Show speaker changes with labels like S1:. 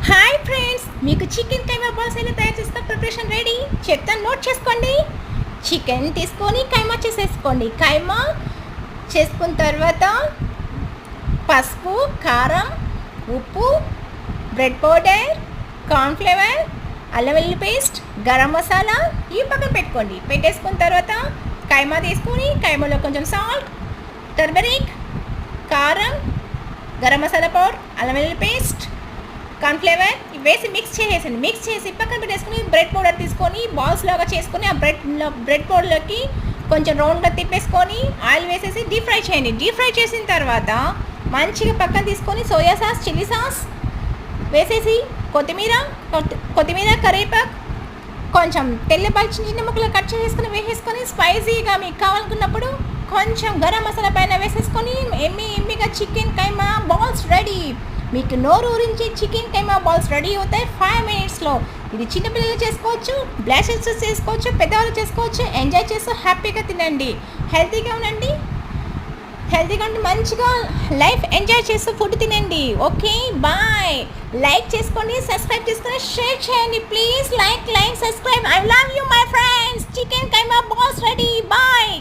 S1: Hi friends, మీకు chicken keema balls ఎలా తయారు చేస్తా ప్రిపరేషన్ రెడీ. చెప్తాను, నోట్ చేసుకోండి. చికెన్ తీసుకొని కైమా చేసేసుకోండి. కైమా చేసుకున్న తర్వాత పసుపు, కారం, ఉప్పు, బ్రెడ్ పౌడర్, కార్న్ఫ్లేవర్, అల్లం వెల్లుల్లి పేస్ట్, గరం మసాలా ఇవి పక్కన పెట్టుకోండి. పెట్టేసుకున్న తర్వాత కైమా తీసుకొని కైమాలో కొంచెం సాల్ట్, టర్మరిక్, కారం, గరం మసాలా పౌడర్, అల్లం వెల్లుల్లి పేస్ట్, కార్న్ఫ్లేవర్ వేసి మిక్స్ చేసేసండి. మిక్స్ చేసి పక్కన పెట్టేసుకుని బ్రెడ్ పౌడర్ తీసుకొని బాల్స్ లాగా చేసుకొని ఆ బ్రెడ్ పౌడర్లోకి కొంచెం రౌండ్గా తిప్పేసుకొని ఆయిల్ వేసేసి డీప్ ఫ్రై చేయండి. డీప్ ఫ్రై చేసిన తర్వాత మంచిగా పక్కన తీసుకొని సోయా సాస్, చిల్లీ సాస్ వేసేసి కొత్తిమీర, కరివేపాకు, కొంచెం తెల్లపాలు చిన్న చిన్న ముక్కలు కట్ చేసుకొని వేసేసుకొని స్పైసీగా మీకు కావాలనుకున్నప్పుడు కొంచెం గరం మసాలా పైన వేసేసుకొని ఎమ్మిగా చికెన్ కైమా బాల్స్ రెడీ. మీకు నోరు ఊరించి చికెన్ కైమా బాల్స్ రెడీ అవుతాయి 5 minutesలో. ఇది చిన్నపిల్లలు చేసుకోవచ్చు, బ్లాషెస్ చేసుకోవచ్చు, పెద్దవాళ్ళు చేసుకోవచ్చు. ఎంజాయ్ చేస్తూ హ్యాపీగా తినండి, హెల్తీగా ఉండండి. హెల్తీగా ఉండి మంచిగా లైఫ్ ఎంజాయ్ చేస్తూ ఫుడ్ తినండి. Okay, bye. లైక్ చేసుకోండి, సబ్స్క్రైబ్ చేసుకొని షేర్ చేయండి. Please like subscribe. I love you my friends. Chicken keema balls ready. Bye.